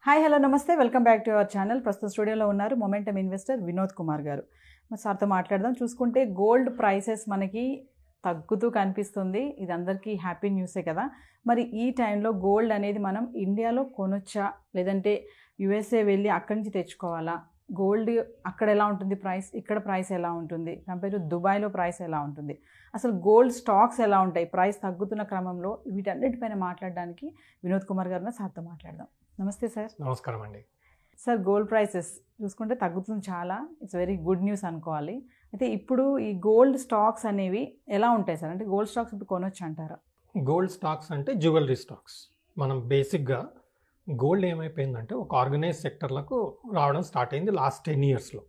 Hi hello నమస్తే welcome back to our channel. ప్రస్తుతం స్టూడియోలో ఉన్నారు మొమెంటమ్ ఇన్వెస్టర్ వినోద్ కుమార్ గారు. మరి సార్తో మాట్లాడదాం. చూసుకుంటే గోల్డ్ ప్రైసెస్ మనకి తగ్గుతూ కనిపిస్తుంది. ఇది అందరికీ హ్యాపీ న్యూసే కదా. మరి ఈ టైంలో గోల్డ్ అనేది మనం ఇండియాలో కొనొచ్చా, లేదంటే యుఎస్ఏ వెళ్ళి అక్కడి నుంచి తెచ్చుకోవాలా? గోల్డ్ అక్కడ ఎలా ఉంటుంది ప్రైస్, ఇక్కడ ప్రైస్ ఎలా ఉంటుంది, కంపేర్ టు దుబాయ్లో ప్రైస్ ఎలా ఉంటుంది, అసలు గోల్డ్ స్టాక్స్ ఎలా ఉంటాయి ప్రైస్ తగ్గుతున్న క్రమంలో, వీటన్నిటిపైన మాట్లాడడానికి వినోద్ కుమార్ గారిని సార్తో మాట్లాడదాం. నమస్తే సార్. నమస్కారం అండి. సార్, గోల్డ్ ప్రైసెస్ చూసుకుంటే తగ్గుతుంది చాలా. ఇట్స్ వెరీ గుడ్ న్యూస్ అనుకోవాలి. అయితే ఇప్పుడు ఈ గోల్డ్ స్టాక్స్ అనేవి ఎలా ఉంటాయి సార్? అంటే గోల్డ్ స్టాక్స్ ఇప్పుడు కొనొచ్చు అంటారా? గోల్డ్ స్టాక్స్ అంటే జ్యువెలరీ స్టాక్స్. మనం బేసిక్గా గోల్డ్ ఏమైపోయిందంటే ఒక ఆర్గనైజ్ సెక్టర్లకు రావడం స్టార్ట్ అయింది లాస్ట్ 10 yearsలో.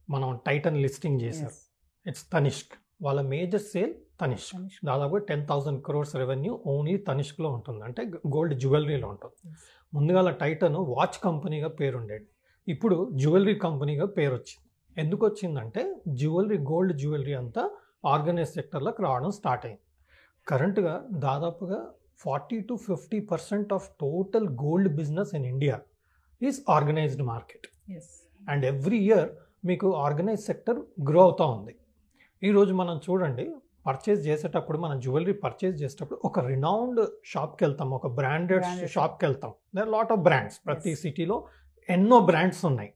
మనం టైటన్ లిస్టింగ్ చేశారు. ఇట్స్ తనిష్క్, వాళ్ళ మేజర్ సేల్ తనిష్క్. దాదాపు 10,000 crores రెవెన్యూ ఓన్లీ తనిష్క్లో ఉంటుంది, అంటే గోల్డ్ జ్యువెలరీలో ఉంటుంది. ముందుగా టైటన్ వాచ్ కంపెనీగా పేరు ఉండేది, ఇప్పుడు జ్యువెలరీ కంపెనీగా పేరు వచ్చింది. ఎందుకు వచ్చిందంటే జ్యువెలరీ, గోల్డ్ జ్యువెలరీ అంతా ఆర్గనైజ్ సెక్టర్లకు రావడం స్టార్ట్ అయింది. కరెంట్గా దాదాపుగా 40 to 50% of total gold business in India is organised market. And every year మీకు ఆర్గనైజ్ సెక్టర్ గ్రో అవుతూ ఉంది. ఈరోజు మనం చూడండి, పర్చేస్ చేసేటప్పుడు, మనం జ్యువెలరీ పర్చేస్ చేసేటప్పుడు ఒక రినౌండ్ షాప్కి వెళ్తాం, ఒక బ్రాండెడ్ షాప్కి వెళ్తాం. దేర్ లాట్ ఆఫ్ బ్రాండ్స్, ప్రతి సిటీలో ఎన్నో బ్రాండ్స్ ఉన్నాయి.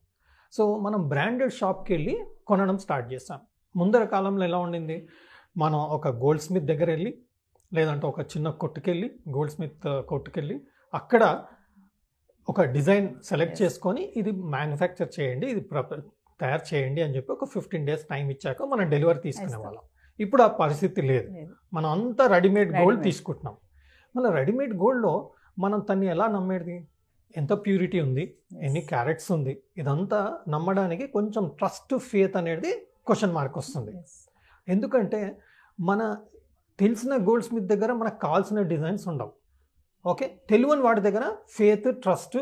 సో మనం బ్రాండెడ్ షాప్కి వెళ్ళి కొనడం స్టార్ట్ చేస్తాం. ముందర కాలంలో ఎలా ఉండింది, మనం ఒక గోల్డ్ స్మిత్ దగ్గర వెళ్ళి, లేదంటే ఒక చిన్న కొట్టుకెళ్ళి, గోల్డ్ స్మిత్ కొట్టుకెళ్ళి అక్కడ ఒక డిజైన్ సెలెక్ట్ చేసుకొని ఇది మ్యానుఫ్యాక్చర్ చేయండి, ఇది తయారు చేయండి అని చెప్పి ఒక 15 days టైం ఇచ్చాక మనం డెలివరీ తీసుకునే వాళ్ళం. ఇప్పుడు ఆ పరిస్థితి లేదు. మనం అంతా రెడీమేడ్ గోల్డ్ తీసుకుంటున్నాం. మళ్ళీ రెడీమేడ్ గోల్డ్లో మనం తన్ని ఎలా నమ్మేది, ఎంత ప్యూరిటీ ఉంది, ఎన్ని క్యారెట్స్ ఉంది, ఇదంతా నమ్మడానికి కొంచెం ట్రస్ట్, ఫేత్ అనేది క్వశ్చన్ మార్క్ వస్తుంది. ఎందుకంటే మన తెలిసిన గోల్డ్ స్మిత్ దగ్గర మనకు కావాల్సిన డిజైన్స్ ఉండవు. ఓకే, తెలియని వాటి దగ్గర ఫేత్, ట్రస్ట్,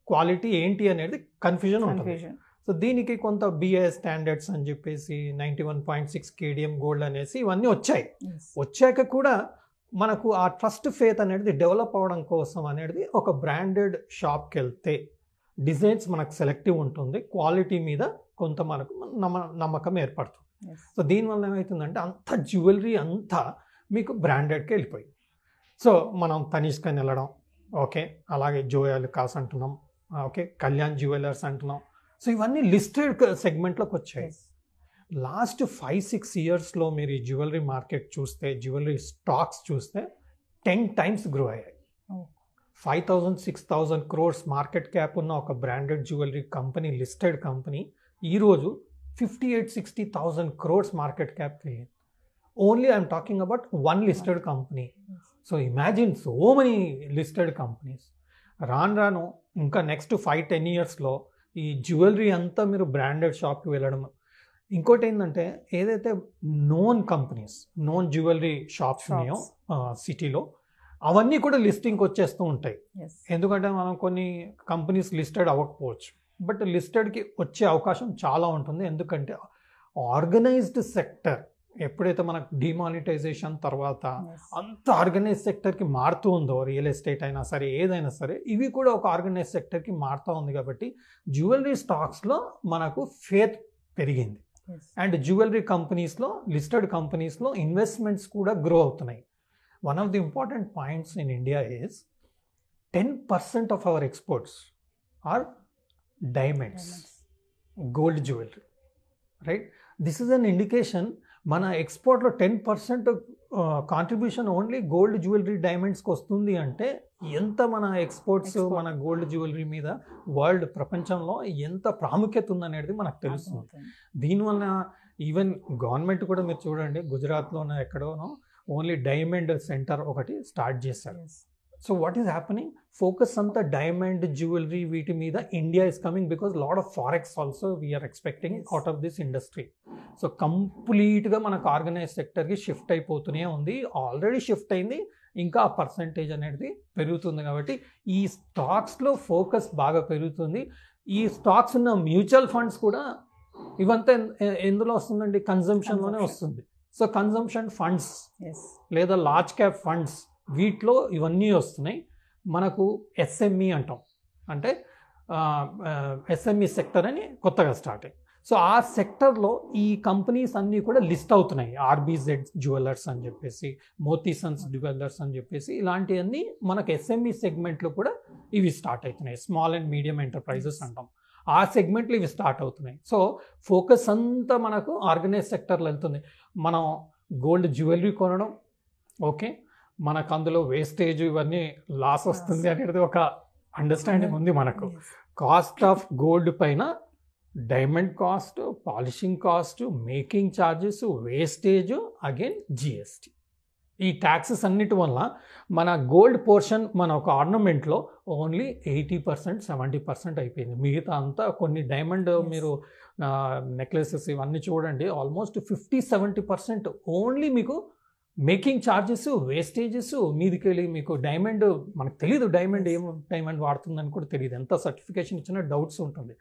క్వాలిటీ ఏంటి అనేది కన్ఫ్యూజన్ ఉంటుంది. సో దీనికి కొంత బిఐఎస్ స్టాండర్డ్స్ అని చెప్పేసి 91.6 kdm గోల్డ్ అనేసి ఇవన్నీ వచ్చాయి. వచ్చాక కూడా మనకు ఆ ట్రస్ట్, ఫేత్ అనేది డెవలప్ అవ్వడం కోసం అనేది ఒక బ్రాండెడ్ షాప్కి వెళ్తే డిజైన్స్ మనకు సెలెక్టివ్ ఉంటుంది, క్వాలిటీ మీద కొంత మనకు నమ్మకం ఏర్పడుతుంది. సో దీనివల్ల ఏమవుతుందంటే అంత జ్యువెలరీ అంతా మీకు బ్రాండెడ్కి వెళ్ళిపోయింది. సో మనం తనిష్క్ అని వెళ్ళడం, ఓకే, అలాగే జోయాలు కాస్ అంటున్నాం, ఓకే, కళ్యాణ్ జ్యువెలర్స్ అంటున్నాం. సో ఇవన్నీ లిస్టెడ్ సెగ్మెంట్లోకి వచ్చాయి. లాస్ట్ 5-6 yearsలో మీరు ఈ జ్యువెలరీ మార్కెట్ చూస్తే, జ్యువెలరీ స్టాక్స్ చూస్తే 10 times గ్రో అయ్యాయి. 5,000-6,000 crores మార్కెట్ క్యాప్ ఉన్న ఒక branded jewellery company, listed company, ఈరోజు 58,000-60,000 crores మార్కెట్ క్యాప్ వెళ్ళింది. Only I'm talking about one listed company. So imagine so many listed companies. రాను ఇంకా నెక్స్ట్ 5-10 yearsలో ఈ జ్యువెలరీ అంతా మీరు బ్రాండెడ్ షాప్కి వెళ్ళడం. ఇంకోటి ఏంటంటే, ఏదైతే known companies, known jewellery shops ఉన్నాయో సిటీలో, అవన్నీ కూడా లిస్టింగ్కి వచ్చేస్తూ ఉంటాయి. ఎందుకంటే మనం కొన్ని కంపెనీస్ లిస్టెడ్ అవ్వకపోవచ్చు, బట్ లిస్టెడ్కి వచ్చే అవకాశం చాలా ఉంటుంది. ఎందుకంటే ఆర్గనైజ్డ్ సెక్టర్ ఎప్పుడైతే మనకు డిమానిటైజేషన్ తర్వాత అంత ఆర్గనైజ్ సెక్టర్కి మారుతూ ఉందో, రియల్ ఎస్టేట్ అయినా సరే, ఏదైనా సరే, ఇవి కూడా ఒక ఆర్గనైజ్ సెక్టర్కి మారుతూ ఉంది. కాబట్టి జ్యువెలరీ స్టాక్స్లో మనకు ఫేత్ పెరిగింది. అండ్ జ్యువెలరీ కంపెనీస్లో, లిస్టెడ్ కంపెనీస్లో ఇన్వెస్ట్మెంట్స్ కూడా గ్రో అవుతున్నాయి. One of the important points in India is 10% of our exports are diamonds, gold jewellery, right? This is an indication. మన ఎక్స్పోర్ట్లో 10% కాంట్రిబ్యూషన్ ఓన్లీ గోల్డ్ జ్యువెలరీ, డైమండ్స్కి వస్తుంది అంటే ఎంత మన ఎక్స్పోర్ట్స్, మన గోల్డ్ జ్యువెలరీ మీద వరల్డ్, ప్రపంచంలో ఎంత ప్రాముఖ్యత ఉందనేది మనకు తెలుస్తుంది. దీనివల్ల ఈవెన్ గవర్నమెంట్ కూడా మీరు చూడండి, గుజరాత్లోనో ఎక్కడోనో ఓన్లీ డైమండ్ సెంటర్ ఒకటి స్టార్ట్ చేశారు. So what is happening, focus అంతా డైమండ్ జ్యువెలరీ వీటి మీద India is coming, because lot of forex also we are expecting out of this industry. So కంప్లీట్గా మనకు ఆర్గనైజ్ సెక్టర్కి షిఫ్ట్ అయిపోతూనే ఉంది, ఆల్రెడీ షిఫ్ట్ అయింది, ఇంకా ఆ పర్సంటేజ్ అనేది పెరుగుతుంది. కాబట్టి ఈ స్టాక్స్లో ఫోకస్ బాగా పెరుగుతుంది. ఈ స్టాక్స్ ఉన్న మ్యూచువల్ ఫండ్స్ కూడా ఇవంతా ఎందులో వస్తుందండి, కన్జంప్షన్లోనే వస్తుంది. సో కన్జంప్షన్ ఫండ్స్ లేదా లార్జ్ క్యాప్ ఫండ్స్, వీటిలో ఇవన్నీ వస్తున్నాయి. మనకు ఎస్ఎంఈ అంటాం, అంటే ఎస్ఎంఈ సెక్టర్ అని కొత్తగా స్టార్ట్ అయ్యింది. సో ఆ సెక్టర్లో ఈ కంపెనీస్ అన్నీ కూడా లిస్ట్ అవుతున్నాయి. ఆర్బీజెడ్ జ్యువెలర్స్ అని చెప్పేసి, మోతీసన్స్ జ్యువెలర్స్ అని చెప్పేసి, ఇలాంటివన్నీ మనకు ఎస్ఎంఈ సెగ్మెంట్లో కూడా ఇవి స్టార్ట్ అవుతున్నాయి. స్మాల్ అండ్ మీడియం ఎంటర్ప్రైజెస్ అంటాం. ఆ సెగ్మెంట్లు ఇవి స్టార్ట్ అవుతున్నాయి. సో ఫోకస్ అంతా మనకు ఆర్గనైజ్ సెక్టర్లో వెళ్తుంది. మనం గోల్డ్ జ్యువెలరీ కొనడం, ఓకే, మనకు అందులో వేస్టేజ్ ఇవన్నీ లాస్ వస్తుంది అనేది ఒక అండర్స్టాండింగ్ ఉంది మనకు. కాస్ట్ ఆఫ్ గోల్డ్ పైన diamond cost, polishing cost, making charges, wastage, again GST, ఈ ట్యాక్సెస్ అన్నిటి వల్ల మన గోల్డ్ పోర్షన్ మన ఒక ఆర్నమెంట్లో ఓన్లీ 80%, 70% అయిపోయింది. మిగతా అంతా కొన్ని డైమండ్ మీరు నెక్లెసెస్ ఇవన్నీ చూడండి, ఆల్మోస్ట్ 50-70% ఓన్లీ మీకు మేకింగ్ ఛార్జెస్, వేస్టేజెస్ మీదికి వెళ్ళి మీకు డైమండ్ మనకు తెలియదు, డైమండ్ ఏం డైమండ్ వాడుతుందని కూడా తెలియదు. ఎంత సర్టిఫికేషన్ ఇచ్చినా డౌట్స్ ఉంటుంది,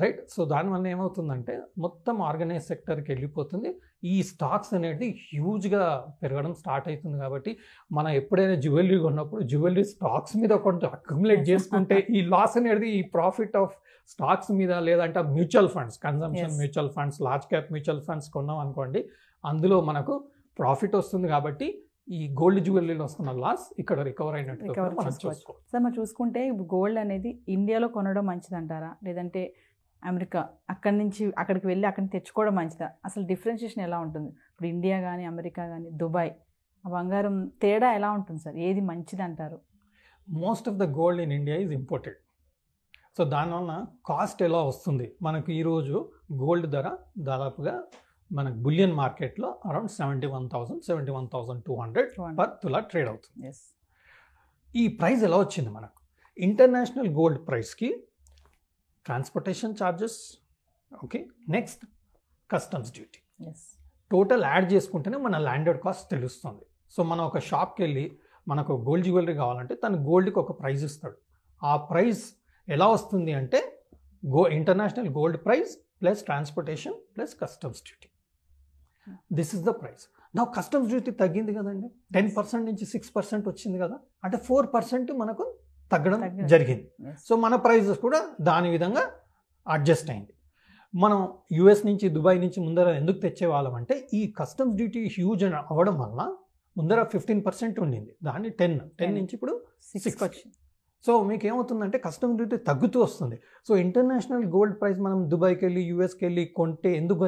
రైట్? సో దానివల్ల ఏమవుతుందంటే మొత్తం ఆర్గనైజ్ సెక్టర్కి వెళ్ళిపోతుంది. ఈ స్టాక్స్ అనేది హ్యూజ్గా పెరగడం స్టార్ట్ అవుతుంది. కాబట్టి మనం ఎప్పుడైనా జ్యువెలరీ కొన్నప్పుడు జ్యువెలరీ స్టాక్స్ మీద కొంచెం అక్యుములేట్ చేసుకుంటే ఈ లాస్ అనేది ఈ ప్రాఫిట్ ఆఫ్ స్టాక్స్ మీద, లేదంటే mutual funds, consumption mutual funds, large cap mutual funds కొన్నాం అనుకోండి, అందులో మనకు ప్రాఫిట్ వస్తుంది. కాబట్టి ఈ గోల్డ్ జ్యువెలరీలో వస్తున్న లాస్ ఇక్కడ రికవర్ అయినట్టు మనం చూసుకోవచ్చు. సార్ మనం చూసుకుంటే గోల్డ్ అనేది ఇండియాలో కొనడం మంచిదంటారా, లేదంటే అమెరికా అక్కడి నుంచి అక్కడికి వెళ్ళి అక్కడి నుంచి తెచ్చుకోవడం మంచిదా? అసలు డిఫరెన్షియేషన్ ఎలా ఉంటుంది? ఇప్పుడు ఇండియా కానీ అమెరికా కానీ దుబాయ్, ఆ బంగారం తేడా ఎలా ఉంటుంది సార్? ఏది మంచిది అంటారు? Most of the gold in India is imported. So దానివల్ల కాస్ట్ ఎలా వస్తుంది మనకు? ఈరోజు గోల్డ్ ధర దాదాపుగా మనకు బులియన్ మార్కెట్లో అరౌండ్ 71,000, 71,200 పర్ తులా ట్రేడ్ అవుతుంది. ఈ ప్రైస్ ఎలా వచ్చింది మనకు? ఇంటర్నేషనల్ గోల్డ్ ప్రైస్కి transportation charges, okay, next customs duty, total add చేసుకుంటేనే మన ల్యాండెడ్ కాస్ట్ తెలుస్తుంది. సో మనం ఒక షాప్కి వెళ్ళి మనకు గోల్డ్ జ్యువెలరీ కావాలంటే తను గోల్డ్కి ఒక ప్రైస్ ఇస్తాడు. ఆ ప్రైస్ ఎలా వస్తుంది అంటే international gold price plus transportation plus customs duty, this is the price. నా కస్టమ్స్ డ్యూటీ తగ్గింది కదండి, 10% నుంచి 6% వచ్చింది కదా, అంటే 4% మనకు తగ్గడం జరిగింది. సో మన ప్రైజెస్ కూడా దాని విధంగా అడ్జస్ట్ అయింది. మనం యుఎస్ నుంచి దుబాయ్ నుంచి ముందర ఎందుకు తెచ్చేవాళ్ళం అంటే ఈ కస్టమ్స్ డ్యూటీ హ్యూజ్ అవ్వడం వల్ల ముందర 15% ఉండింది, దాన్ని 10 నుంచి ఇప్పుడు 6 వచ్చింది. సో మీకు ఏమవుతుందంటే కస్టమ్స్ డ్యూటీ తగ్గుతూ వస్తుంది. సో ఇంటర్నేషనల్ గోల్డ్ ప్రైస్ మనం దుబాయ్కి వెళ్ళి యూఎస్కి వెళ్ళి కొంటే ఎందుకు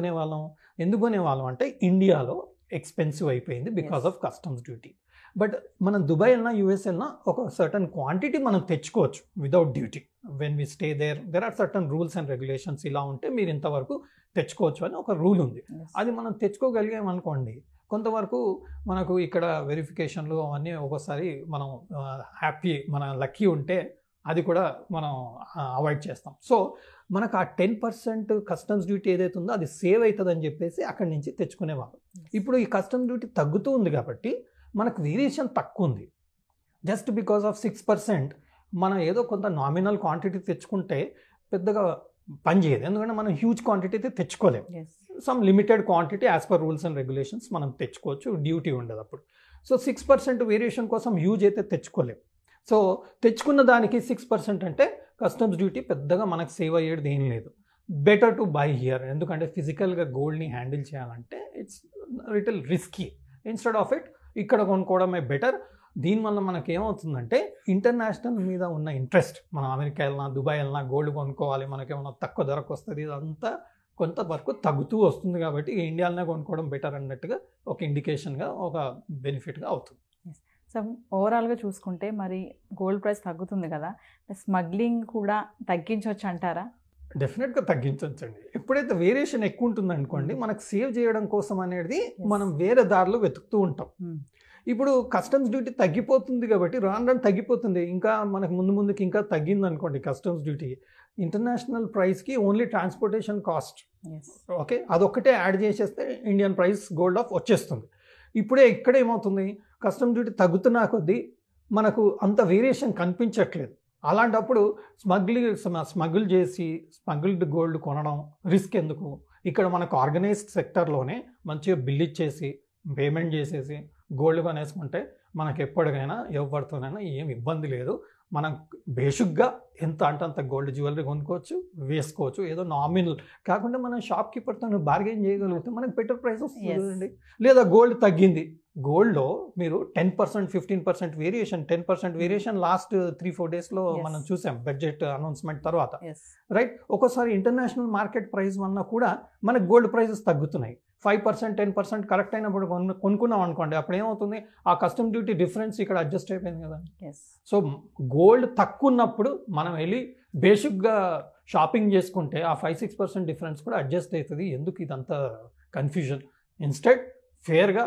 కొనేవాళ్ళం అంటే ఇండియాలో ఎక్స్పెన్సివ్ అయిపోయింది because of customs duty. But మనం దుబాయ్ వెళ్ళినా యూఎస్ వెళ్ళినా ఒక సర్టన్ క్వాంటిటీ మనం తెచ్చుకోవచ్చు without duty. When we stay there are certain rules and regulations. ఇలా ఉంటే మీరు ఇంతవరకు తెచ్చుకోవచ్చు అని ఒక రూల్ ఉంది. అది మనం తెచ్చుకోగలిగామనుకోండి, కొంతవరకు మనకు ఇక్కడ వెరిఫికేషన్లు అవన్నీ ఒక్కోసారి మనం మన లక్కీ ఉంటే అది కూడా మనం అవాయిడ్ చేస్తాం. సో మనకు ఆ 10% కస్టమ్స్ డ్యూటీ ఏదైతే ఉందో అది సేవ్ అవుతుందని చెప్పేసి అక్కడి నుంచి తెచ్చుకునేవాళ్ళు. ఇప్పుడు ఈ కస్టమ్స్ డ్యూటీ తగ్గుతూ ఉంది కాబట్టి మనకు వేరియేషన్ తక్కువ ఉంది. జస్ట్ బికాస్ ఆఫ్ 6% మనం ఏదో కొంత నామినల్ క్వాంటిటీ తెచ్చుకుంటే పెద్దగా పని చేయదు, ఎందుకంటే మనం హ్యూజ్ క్వాంటిటీ అయితే తెచ్చుకోలేము. Some limited quantity as per rules and regulations మనం తెచ్చుకోవచ్చు, డ్యూటీ ఉండదు అప్పుడు. సో 6% వేరియేషన్ కోసం హ్యూజ్ అయితే తెచ్చుకోలేము. సో తెచ్చుకున్న దానికి 6% అంటే కస్టమ్స్ డ్యూటీ పెద్దగా మనకు సేవ్ అయ్యేది ఏం లేదు. బెటర్ టు బై హియర్, ఎందుకంటే ఫిజికల్గా గోల్డ్ని హ్యాండిల్ చేయాలంటే it's little risky. Instead of it ఇక్కడ కొనుక్కోవడమే బెటర్. దీనివల్ల మనకి ఏమవుతుందంటే ఇంటర్నేషనల్ మీద ఉన్న ఇంట్రెస్ట్, మనం అమెరికా వెళ్ళినా దుబాయ్ వెళ్ళినా గోల్డ్ కొనుక్కోవాలి, మనకేమన్నా తక్కువ ధరకు వస్తుంది, ఇదంతా కొంతవరకు తగ్గుతూ వస్తుంది. కాబట్టి ఇండియాలోనే కొనుక్కోవడం బెటర్ అన్నట్టుగా ఒక ఇండికేషన్గా, ఒక బెనిఫిట్గా అవుతుంది. సో ఓవరాల్గా చూసుకుంటే మరి గోల్డ్ ప్రైస్ తగ్గుతుంది కదా, స్మగ్లింగ్ కూడా తగ్గించవచ్చు అంటారా? డెఫినెట్గా తగ్గించవచ్చండి. ఎప్పుడైతే వేరియేషన్ ఎక్కువ ఉంటుంది అనుకోండి, మనకు సేవ్ చేయడం కోసం అనేది మనం వేరే దారిలో వెతుకుతూ ఉంటాం. ఇప్పుడు కస్టమ్స్ డ్యూటీ తగ్గిపోతుంది కాబట్టి రాను తగ్గిపోతుంది. ఇంకా మనకు ముందుకి ఇంకా తగ్గింది అనుకోండి కస్టమ్స్ డ్యూటీ, ఇంటర్నేషనల్ ప్రైస్కి ఓన్లీ ట్రాన్స్పోర్టేషన్ కాస్ట్, ఓకే, అదొక్కటే యాడ్ చేసేస్తే ఇండియన్ ప్రైస్ గోల్డ్ ఆఫ్ వచ్చేస్తుంది. ఇప్పుడే ఇక్కడ ఏమవుతుంది, కస్టమ్స్ డ్యూటీ తగ్గుతున్నా కొద్దీ మనకు అంత వేరియేషన్ కనిపించట్లేదు. అలాంటప్పుడు స్మగుల్ చేసి స్మగుల్డ్ గోల్డ్ కొనడం రిస్క్ ఎందుకు? ఇక్కడ మనకు ఆర్గనైజ్డ్ సెక్టర్లోనే మంచిగా బిల్ ఇచ్చేసి పేమెంట్ చేసేసి గోల్డ్ కొనేసుకుంటే మనకు ఎప్పటికైనా ఎవరితోనైనా ఏం ఇబ్బంది లేదు. మనం బేసిక్గా ఎంత అంటే అంత గోల్డ్ జ్యువెలరీ కొనుక్కోవచ్చు, వేసుకోవచ్చు. ఏదో నామినల్ కాకుండా మనం షాప్ కీపర్తో బార్గెన్ చేయగలిగితే మనకు బెటర్ ప్రైస్ వస్తుంది Yes. కదండి. లేదా గోల్డ్ తగ్గింది, గోల్డ్లో మీరు 10%, 15% వేరియేషన్, 10% వేరియేషన్ లాస్ట్ 3-4 డేస్లో Yes. మనం చూసాం బడ్జెట్ అనౌన్స్మెంట్ తర్వాత, ఎస్ రైట్. ఒక్కోసారి ఇంటర్నేషనల్ మార్కెట్ ప్రైస్ వల్ల కూడా మనకు గోల్డ్ ప్రైసెస్ తగ్గుతున్నాయి. 5%, 10% కరెక్ట్ అయినప్పుడు కొనుక్కున్నాం అనుకోండి, అప్పుడు ఏమవుతుంది, ఆ కస్టమ్ డ్యూటీ డిఫరెన్స్ ఇక్కడ అడ్జస్ట్ అయిపోయింది కదా. ఎస్ సో గోల్డ్ తక్కువ ఉన్నప్పుడు మనం వెళ్ళి బేసిక్గా షాపింగ్ చేసుకుంటే ఆ 5-6% డిఫరెన్స్ కూడా అడ్జస్ట్ అవుతుంది. ఎందుకు ఇదంతా కన్ఫ్యూజన్? ఇన్స్టెడ్ ఫేర్గా,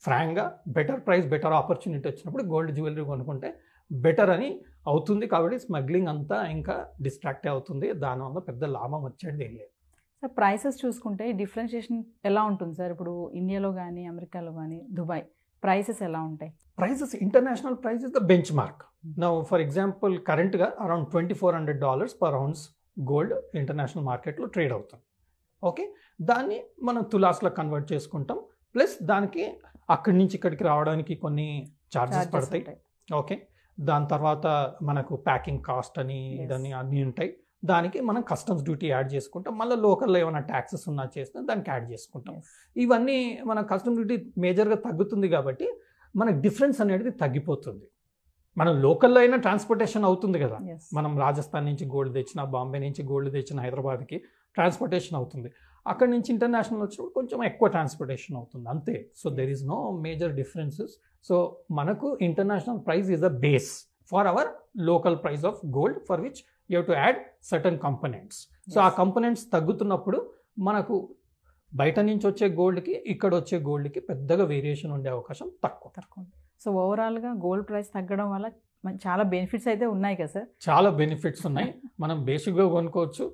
ఫ్రాంక్గా, బెటర్ ప్రైస్, బెటర్ ఆపర్చునిటీ వచ్చినప్పుడు గోల్డ్ జ్యువెలరీ కొనుక్కుంటే బెటర్ అని అవుతుంది. కాబట్టి స్మగ్లింగ్ అంతా ఇంకా డిస్ట్రాక్ట్ అవుతుంది, దానివల్ల పెద్ద లాభం వచ్చేది ఏం లేదు. సార్ ప్రైసెస్ చూసుకుంటే డిఫరెన్షియేషన్ ఎలా ఉంటుంది సార్? ఇప్పుడు ఇండియాలో కానీ అమెరికాలో కానీ దుబాయ్ ప్రైసెస్ ఎలా ఉంటాయి? Prices, international price is the benchmark. Now for example కరెంట్గా around $2,400 per ounce gold international మార్కెట్లో ట్రేడ్ అవుతుంది. ఓకే, దాన్ని మనం తులాస్లో కన్వర్ట్ చేసుకుంటాం. ప్లస్ దానికి అక్కడి నుంచి ఇక్కడికి రావడానికి కొన్ని ఛార్జెస్ Charges పడతాయి. ఉంటాయి. ఓకే, దాని తర్వాత మనకు ప్యాకింగ్ కాస్ట్ అని Yes. ఇదని అన్నీ ఉంటాయి. దానికి మనం కస్టమ్స్ డ్యూటీ యాడ్ చేసుకుంటాం. మళ్ళీ లోకల్లో ఏమైనా ట్యాక్సెస్ ఉన్నా చేస్తే దానికి యాడ్ చేసుకుంటాం. Yes. ఇవన్నీ మన కస్టమ్ డ్యూటీ మేజర్గా తగ్గుతుంది కాబట్టి మనకు డిఫరెన్స్ అనేది తగ్గిపోతుంది. మనం లోకల్లో అయినా ట్రాన్స్పోర్టేషన్ అవుతుంది కదా. Yes. మనం రాజస్థాన్ నుంచి గోల్డ్ తెచ్చిన, బాంబే నుంచి గోల్డ్ తెచ్చిన హైదరాబాద్కి ట్రాన్స్పోర్టేషన్ అవుతుంది. అక్కడి నుంచి ఇంటర్నేషనల్ వచ్చినప్పుడు కొంచెం ఎక్కువ ట్రాన్స్పోర్టేషన్ అవుతుంది, అంతే. So there is no major differences. So మనకు international price is a base for our local price of gold, for which you have to add certain components. So ఆ కంపోనెంట్స్ తగ్గుతున్నప్పుడు మనకు బయట నుంచి వచ్చే గోల్డ్కి ఇక్కడ వచ్చే గోల్డ్కి పెద్దగా వేరియేషన్ ఉండే అవకాశం తక్కువ. సో ఓవరాల్గా గోల్డ్ ప్రైస్ తగ్గడం వల్ల చాలా బెనిఫిట్స్ అయితే ఉన్నాయి కదా సార్? చాలా బెనిఫిట్స్ ఉన్నాయి. మనం బేసిక్గా కొనుక్కోవచ్చు.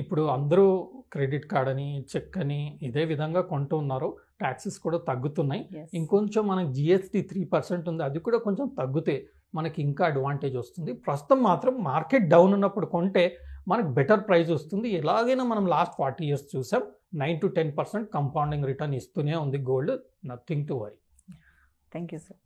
ఇప్పుడు అందరూ క్రెడిట్ కార్డ్ అని, చెక్ అని ఇదే విధంగా కొంటూ ఉన్నారు. ట్యాక్సెస్ కూడా తగ్గుతున్నాయి. Yes. ఇంకొంచెం మనకి GST 3% ఉంది, అది కూడా కొంచెం తగ్గితే మనకి ఇంకా అడ్వాంటేజ్ వస్తుంది. ప్రస్తుతం మాత్రం మార్కెట్ డౌన్ ఉన్నప్పుడు కొంటే మనకు బెటర్ ప్రైస్ వస్తుంది. ఎలాగైనా మనం లాస్ట్ 40 years చూసాం, 9 to 10% కంపౌండింగ్ రిటర్న్ ఇస్తూనే ఉంది gold. Nothing to worry. Thank you sir.